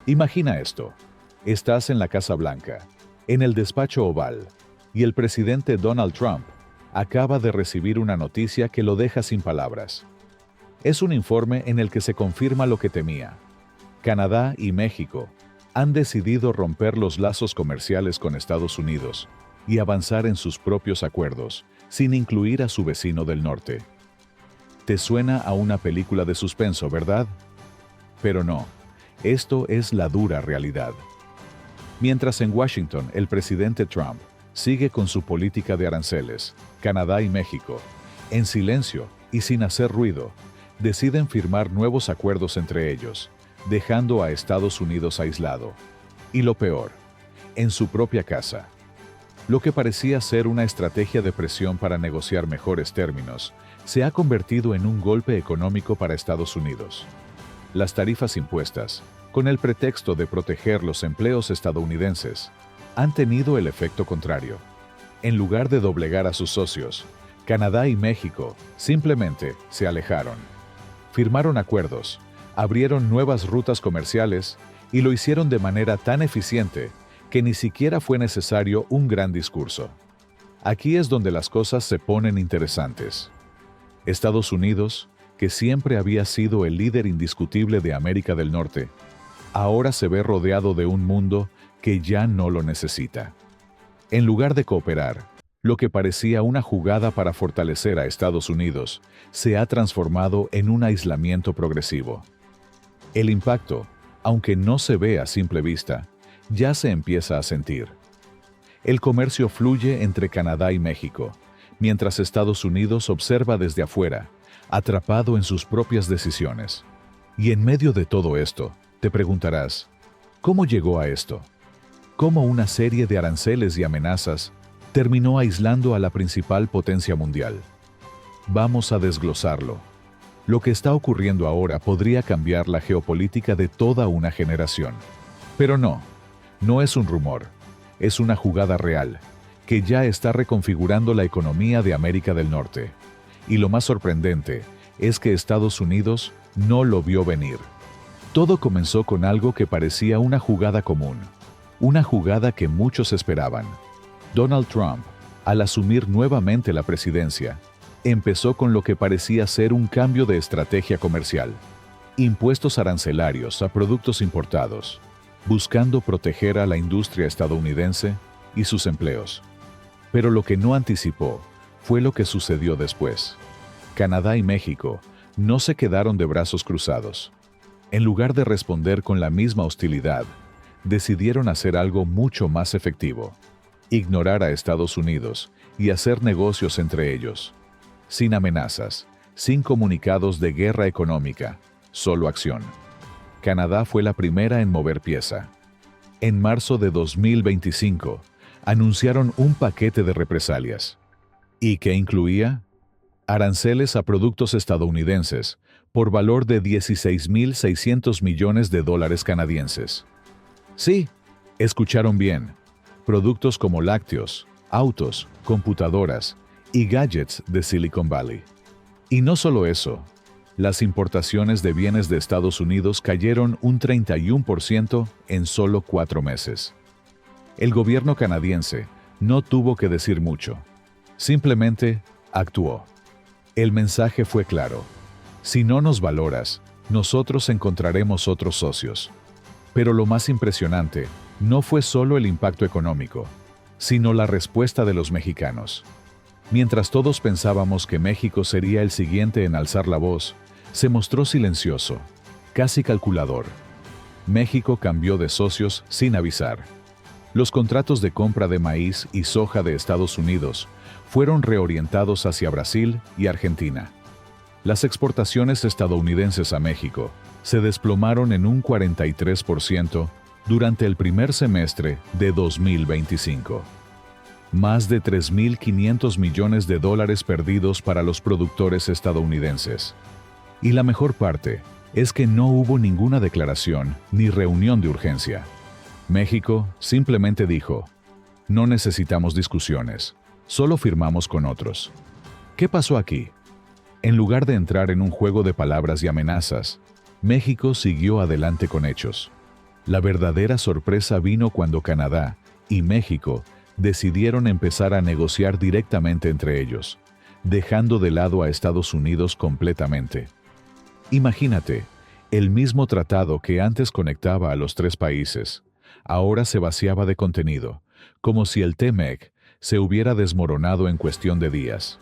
Imagina esto. Estás en la Casa Blanca, en el despacho oval, y el presidente Donald Trump acaba de recibir una noticia que lo deja sin palabras. Es un informe en el que se confirma lo que temía. Canadá y México han decidido romper los lazos comerciales con Estados Unidos y avanzar en sus propios acuerdos, sin incluir a su vecino del norte. Te suena a una película de suspenso, ¿verdad? Pero no, esto es la dura realidad. Mientras en Washington el presidente Trump sigue con su política de aranceles, Canadá y México, en silencio y sin hacer ruido, deciden firmar nuevos acuerdos entre ellos, dejando a Estados Unidos aislado. Y lo peor, en su propia casa. Lo que parecía ser una estrategia de presión para negociar mejores términos, se ha convertido en un golpe económico para Estados Unidos. Las tarifas impuestas, con el pretexto de proteger los empleos estadounidenses, han tenido el efecto contrario. En lugar de doblegar a sus socios, Canadá y México simplemente se alejaron. Firmaron acuerdos, abrieron nuevas rutas comerciales y lo hicieron de manera tan eficiente que ni siquiera fue necesario un gran discurso. Aquí es donde las cosas se ponen interesantes. Estados Unidos, que siempre había sido el líder indiscutible de América del Norte, ahora se ve rodeado de un mundo que ya no lo necesita. En lugar de cooperar, lo que parecía una jugada para fortalecer a Estados Unidos se ha transformado en un aislamiento progresivo. El impacto, aunque no se ve a simple vista, ya se empieza a sentir. El comercio fluye entre Canadá y México, mientras Estados Unidos observa desde afuera, atrapado en sus propias decisiones. Y en medio de todo esto, te preguntarás, ¿cómo llegó a esto? ¿Cómo una serie de aranceles y amenazas terminó aislando a la principal potencia mundial? Vamos a desglosarlo. Lo que está ocurriendo ahora podría cambiar la geopolítica de toda una generación. Pero no es un rumor, es una jugada real, que ya está reconfigurando la economía de América del Norte. Y lo más sorprendente es que Estados Unidos no lo vio venir. Todo comenzó con algo que parecía una jugada común, una jugada que muchos esperaban. Donald Trump, al asumir nuevamente la presidencia, empezó con lo que parecía ser un cambio de estrategia comercial. Impuestos arancelarios a productos importados, buscando proteger a la industria estadounidense y sus empleos. Pero lo que no anticipó fue lo que sucedió después. Canadá y México no se quedaron de brazos cruzados. En lugar de responder con la misma hostilidad, decidieron hacer algo mucho más efectivo: ignorar a Estados Unidos y hacer negocios entre ellos. Sin amenazas, sin comunicados de guerra económica, solo acción. Canadá fue la primera en mover pieza. En marzo de 2025, anunciaron un paquete de represalias. ¿Y qué incluía? Aranceles a productos estadounidenses por valor de $16.600 millones canadienses. Sí, escucharon bien. Productos como lácteos, autos, computadoras y gadgets de Silicon Valley. Y no solo eso, las importaciones de bienes de Estados Unidos cayeron un 31% en solo 4 meses. El gobierno canadiense no tuvo que decir mucho. Simplemente actuó. El mensaje fue claro: si no nos valoras, nosotros encontraremos otros socios. Pero lo más impresionante no fue solo el impacto económico, sino la respuesta de los mexicanos. Mientras todos pensábamos que México sería el siguiente en alzar la voz, se mostró silencioso, casi calculador. México cambió de socios sin avisar. Los contratos de compra de maíz y soja de Estados Unidos fueron reorientados hacia Brasil y Argentina. Las exportaciones estadounidenses a México se desplomaron en un 43% durante el primer semestre de 2025. Más de $3.500 millones perdidos para los productores estadounidenses. Y la mejor parte es que no hubo ninguna declaración ni reunión de urgencia. México simplemente dijo: no necesitamos discusiones, solo firmamos con otros. ¿Qué pasó aquí? En lugar de entrar en un juego de palabras y amenazas, México siguió adelante con hechos. La verdadera sorpresa vino cuando Canadá y México decidieron empezar a negociar directamente entre ellos, dejando de lado a Estados Unidos completamente. Imagínate, el mismo tratado que antes conectaba a los tres países, ahora se vaciaba de contenido, como si el TMEC se hubiera desmoronado en cuestión de días.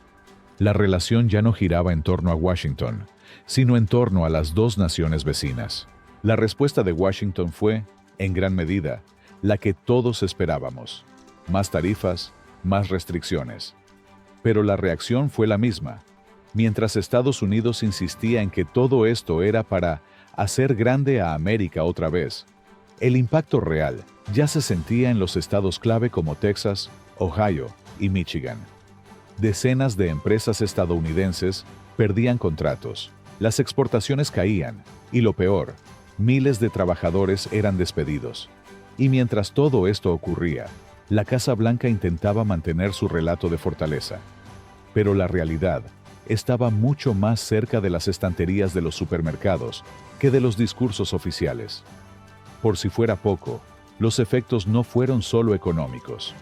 La relación ya no giraba en torno a Washington, sino en torno a las dos naciones vecinas. La respuesta de Washington fue, en gran medida, la que todos esperábamos: más tarifas, más restricciones. Pero la reacción fue la misma. Mientras Estados Unidos insistía en que todo esto era para hacer grande a América otra vez, el impacto real ya se sentía en los estados clave como Texas, Ohio y Michigan. Decenas de empresas estadounidenses perdían contratos, las exportaciones caían y, lo peor, miles de trabajadores eran despedidos. Y mientras todo esto ocurría, la Casa Blanca intentaba mantener su relato de fortaleza. Pero la realidad estaba mucho más cerca de las estanterías de los supermercados que de los discursos oficiales. Por si fuera poco, los efectos no fueron solo económicos.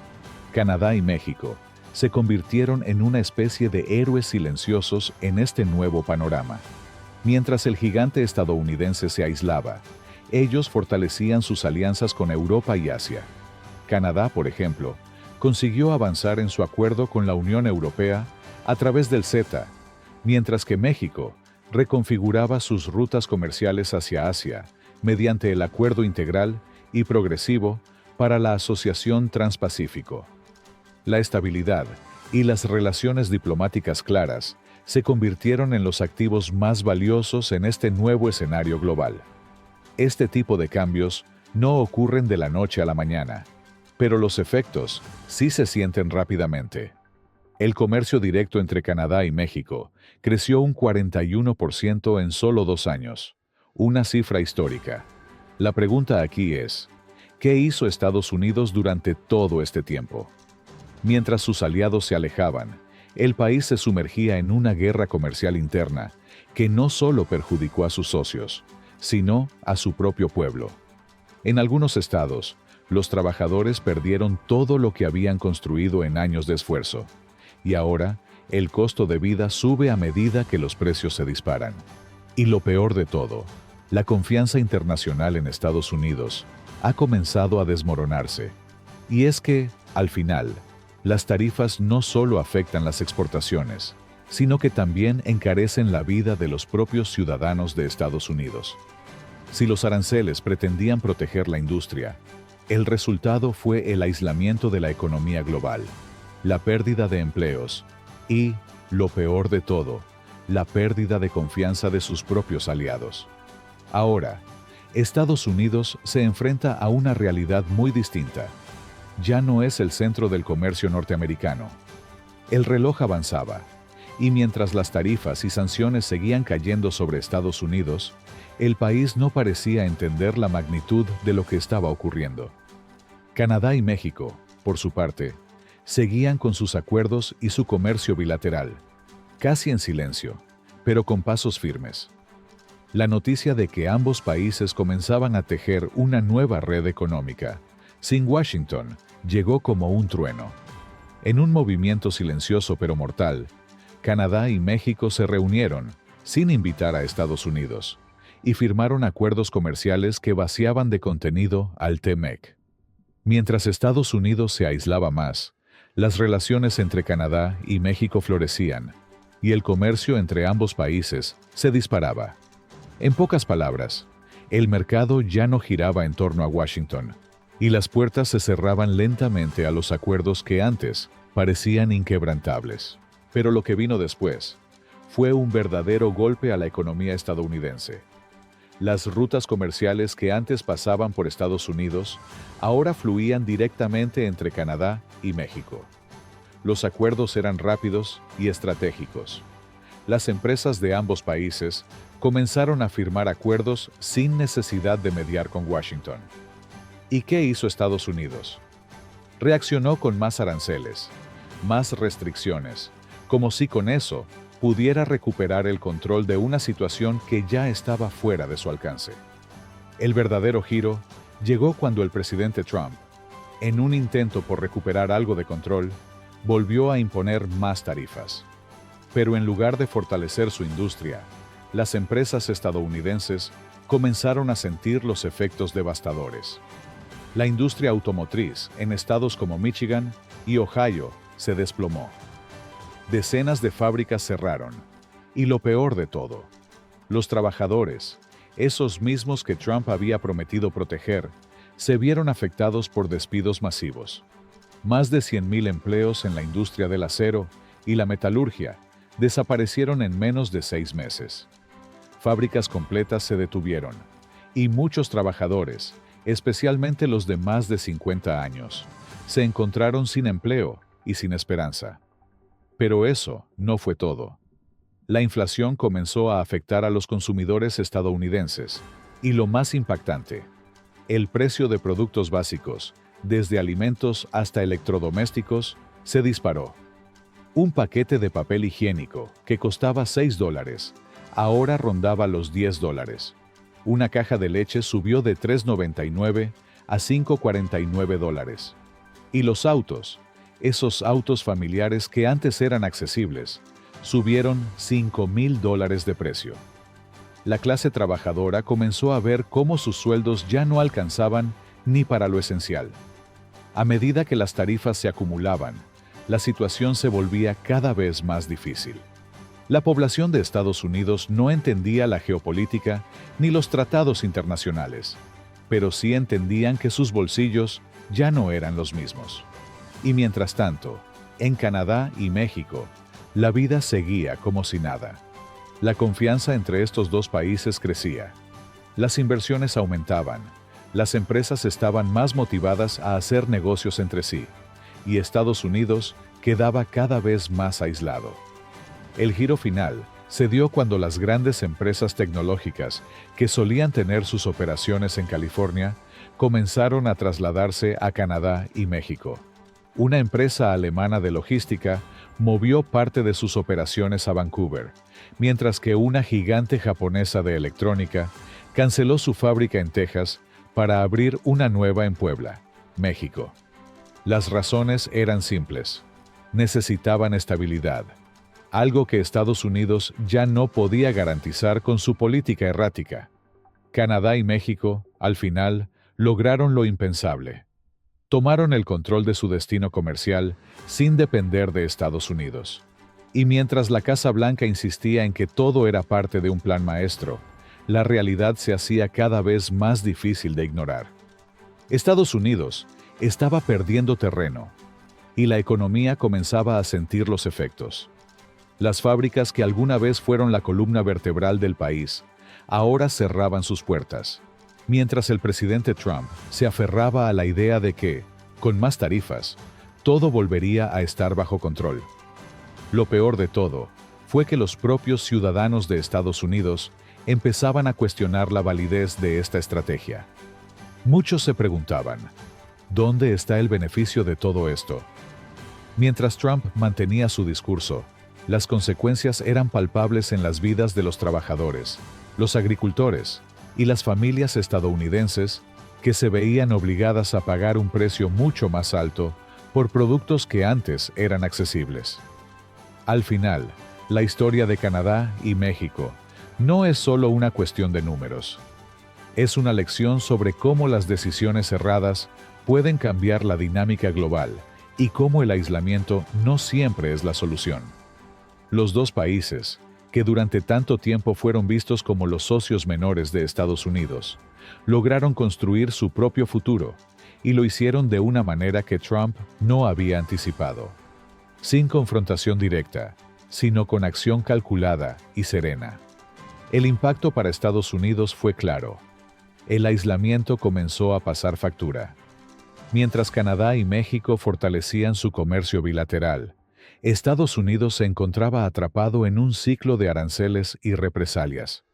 Canadá y México se convirtieron en una especie de héroes silenciosos en este nuevo panorama. Mientras el gigante estadounidense se aislaba, ellos fortalecían sus alianzas con Europa y Asia. Canadá, por ejemplo, consiguió avanzar en su acuerdo con la Unión Europea a través del CETA, mientras que México reconfiguraba sus rutas comerciales hacia Asia mediante el Acuerdo Integral y Progresivo para la Asociación Transpacífico. La estabilidad y las relaciones diplomáticas claras se convirtieron en los activos más valiosos en este nuevo escenario global. Este tipo de cambios no ocurren de la noche a la mañana, pero los efectos sí se sienten rápidamente. El comercio directo entre Canadá y México creció un 41% en solo 2 años, una cifra histórica. La pregunta aquí es, ¿qué hizo Estados Unidos durante todo este tiempo? Mientras sus aliados se alejaban, el país se sumergía en una guerra comercial interna que no solo perjudicó a sus socios, sino a su propio pueblo. En algunos estados, los trabajadores perdieron todo lo que habían construido en años de esfuerzo, y ahora el costo de vida sube a medida que los precios se disparan. Y lo peor de todo, la confianza internacional en Estados Unidos ha comenzado a desmoronarse. Y es que, al final, las tarifas no solo afectan las exportaciones, sino que también encarecen la vida de los propios ciudadanos de Estados Unidos. Si los aranceles pretendían proteger la industria, el resultado fue el aislamiento de la economía global, la pérdida de empleos y, lo peor de todo, la pérdida de confianza de sus propios aliados. Ahora, Estados Unidos se enfrenta a una realidad muy distinta. Ya no es el centro del comercio norteamericano. El reloj avanzaba, y mientras las tarifas y sanciones seguían cayendo sobre Estados Unidos, el país no parecía entender la magnitud de lo que estaba ocurriendo. Canadá y México, por su parte, seguían con sus acuerdos y su comercio bilateral, casi en silencio, pero con pasos firmes. La noticia de que ambos países comenzaban a tejer una nueva red económica, sin Washington, llegó como un trueno. En un movimiento silencioso pero mortal, Canadá y México se reunieron, sin invitar a Estados Unidos, y firmaron acuerdos comerciales que vaciaban de contenido al TMEC. Mientras Estados Unidos se aislaba más, las relaciones entre Canadá y México florecían, y el comercio entre ambos países se disparaba. En pocas palabras, el mercado ya no giraba en torno a Washington, y las puertas se cerraban lentamente a los acuerdos que antes parecían inquebrantables. Pero lo que vino después fue un verdadero golpe a la economía estadounidense. Las rutas comerciales que antes pasaban por Estados Unidos ahora fluían directamente entre Canadá y México. Los acuerdos eran rápidos y estratégicos. Las empresas de ambos países comenzaron a firmar acuerdos sin necesidad de mediar con Washington. ¿Y qué hizo Estados Unidos? Reaccionó con más aranceles, más restricciones, como si con eso pudiera recuperar el control de una situación que ya estaba fuera de su alcance. El verdadero giro Llegó cuando el presidente Trump, en un intento por recuperar algo de control, volvió a imponer más tarifas. Pero en lugar de fortalecer su industria, las empresas estadounidenses comenzaron a sentir los efectos devastadores. La industria automotriz en estados como Michigan y Ohio se desplomó. Decenas de fábricas cerraron. Y lo peor de todo, los trabajadores, esos mismos que Trump había prometido proteger, se vieron afectados por despidos masivos. Más de 100,000 empleos en la industria del acero y la metalurgia desaparecieron en menos de 6 meses. Fábricas completas se detuvieron, y muchos trabajadores, especialmente los de más de 50 años, se encontraron sin empleo y sin esperanza. Pero eso no fue todo. La inflación comenzó a afectar a los consumidores estadounidenses, y lo más impactante, el precio de productos básicos, desde alimentos hasta electrodomésticos, se disparó. Un paquete de papel higiénico, que costaba $6, ahora rondaba los $10. Una caja de leche subió de $3.99 a $5.49. Y los autos, esos autos familiares que antes eran accesibles, subieron $5,000 de precio. La clase trabajadora comenzó a ver cómo sus sueldos ya no alcanzaban ni para lo esencial. A medida que las tarifas se acumulaban, la situación se volvía cada vez más difícil. La población de Estados Unidos no entendía la geopolítica ni los tratados internacionales, pero sí entendían que sus bolsillos ya no eran los mismos. Y mientras tanto, en Canadá y México, la vida seguía como si nada. La confianza entre estos dos países crecía. Las inversiones aumentaban, las empresas estaban más motivadas a hacer negocios entre sí, y Estados Unidos quedaba cada vez más aislado. El giro final se dio cuando las grandes empresas tecnológicas que solían tener sus operaciones en California comenzaron a trasladarse a Canadá y México. Una empresa alemana de logística movió parte de sus operaciones a Vancouver, mientras que una gigante japonesa de electrónica canceló su fábrica en Texas para abrir una nueva en Puebla, México. Las razones eran simples. Necesitaban estabilidad, algo que Estados Unidos ya no podía garantizar con su política errática. Canadá y México, al final, lograron lo impensable. Tomaron el control de su destino comercial sin depender de Estados Unidos. Y mientras la Casa Blanca insistía en que todo era parte de un plan maestro, la realidad se hacía cada vez más difícil de ignorar. Estados Unidos estaba perdiendo terreno, y la economía comenzaba a sentir los efectos. Las fábricas que alguna vez fueron la columna vertebral del país, ahora cerraban sus puertas, mientras el presidente Trump se aferraba a la idea de que, con más tarifas, todo volvería a estar bajo control. Lo peor de todo fue que los propios ciudadanos de Estados Unidos empezaban a cuestionar la validez de esta estrategia. Muchos se preguntaban, ¿dónde está el beneficio de todo esto? Mientras Trump mantenía su discurso, las consecuencias eran palpables en las vidas de los trabajadores, los agricultores y las familias estadounidenses que se veían obligadas a pagar un precio mucho más alto por productos que antes eran accesibles. Al final, la historia de Canadá y México no es solo una cuestión de números. Es una lección sobre cómo las decisiones erradas pueden cambiar la dinámica global y cómo el aislamiento no siempre es la solución. Los dos países, que durante tanto tiempo fueron vistos como los socios menores de Estados Unidos, lograron construir su propio futuro, y lo hicieron de una manera que Trump no había anticipado. Sin confrontación directa, sino con acción calculada y serena. El impacto para Estados Unidos fue claro. El aislamiento comenzó a pasar factura. Mientras Canadá y México fortalecían su comercio bilateral, Estados Unidos se encontraba atrapado en un ciclo de aranceles y represalias.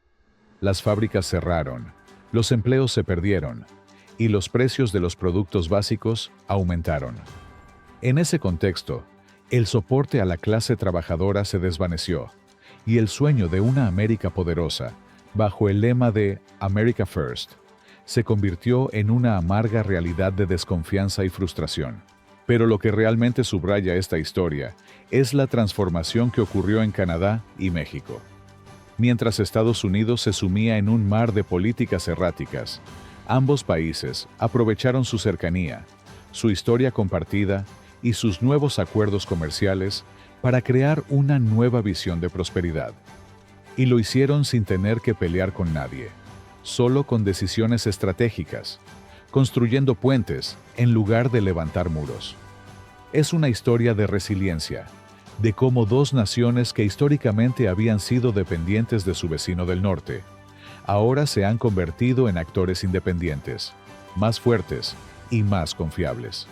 Las fábricas cerraron, los empleos se perdieron, y los precios de los productos básicos aumentaron. En ese contexto, el soporte a la clase trabajadora se desvaneció, y el sueño de una América poderosa, bajo el lema de America First, se convirtió en una amarga realidad de desconfianza y frustración. Pero lo que realmente subraya esta historia es la transformación que ocurrió en Canadá y México. Mientras Estados Unidos se sumía en un mar de políticas erráticas, ambos países aprovecharon su cercanía, su historia compartida y sus nuevos acuerdos comerciales para crear una nueva visión de prosperidad. Y lo hicieron sin tener que pelear con nadie, solo con decisiones estratégicas, construyendo puentes en lugar de levantar muros. Es una historia de resiliencia, de cómo dos naciones que históricamente habían sido dependientes de su vecino del norte, ahora se han convertido en actores independientes, más fuertes y más confiables.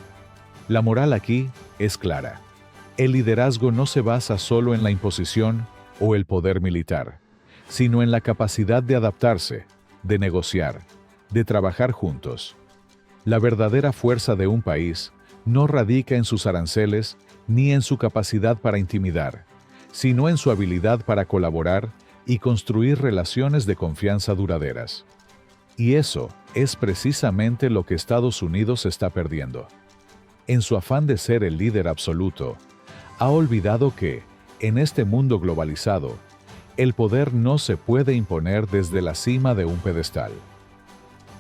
La moral aquí es clara. El liderazgo no se basa solo en la imposición o el poder militar, sino en la capacidad de adaptarse, de negociar, de trabajar juntos. La verdadera fuerza de un país no radica en sus aranceles ni en su capacidad para intimidar, sino en su habilidad para colaborar y construir relaciones de confianza duraderas. Y eso es precisamente lo que Estados Unidos está perdiendo. En su afán de ser el líder absoluto, ha olvidado que, en este mundo globalizado, el poder no se puede imponer desde la cima de un pedestal.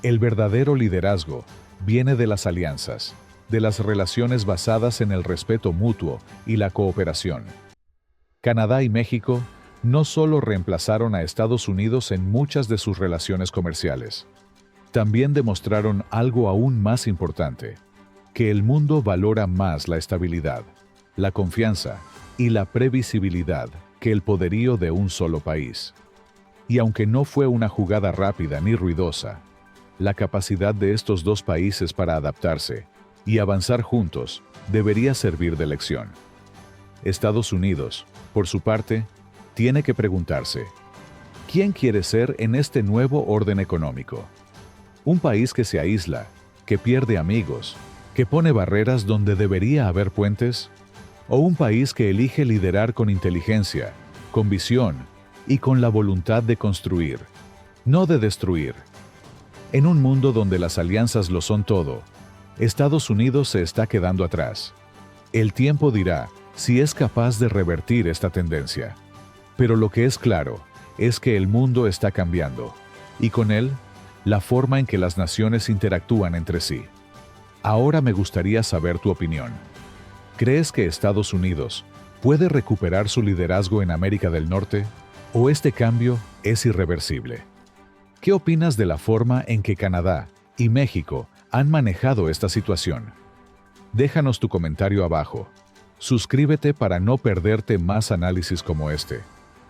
El verdadero liderazgo viene de las alianzas, de las relaciones basadas en el respeto mutuo y la cooperación. Canadá y México no solo reemplazaron a Estados Unidos en muchas de sus relaciones comerciales, también demostraron algo aún más importante, que el mundo valora más la estabilidad, la confianza y la previsibilidad que el poderío de un solo país. Y aunque no fue una jugada rápida ni ruidosa, la capacidad de estos dos países para adaptarse y avanzar juntos debería servir de lección. Estados Unidos, por su parte, tiene que preguntarse, ¿quién quiere ser en este nuevo orden económico? ¿Un país que se aísla, que pierde amigos, que pone barreras donde debería haber puentes? ¿O un país que elige liderar con inteligencia, con visión y con la voluntad de construir, no de destruir? En un mundo donde las alianzas lo son todo, Estados Unidos se está quedando atrás. El tiempo dirá si es capaz de revertir esta tendencia. Pero lo que es claro es que el mundo está cambiando, y con él, la forma en que las naciones interactúan entre sí. Ahora me gustaría saber tu opinión. ¿Crees que Estados Unidos puede recuperar su liderazgo en América del Norte, o este cambio es irreversible? ¿Qué opinas de la forma en que Canadá y México han manejado esta situación? Déjanos tu comentario abajo. Suscríbete para no perderte más análisis como este.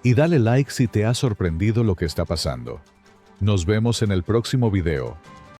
Y dale like si te ha sorprendido lo que está pasando. Nos vemos en el próximo video.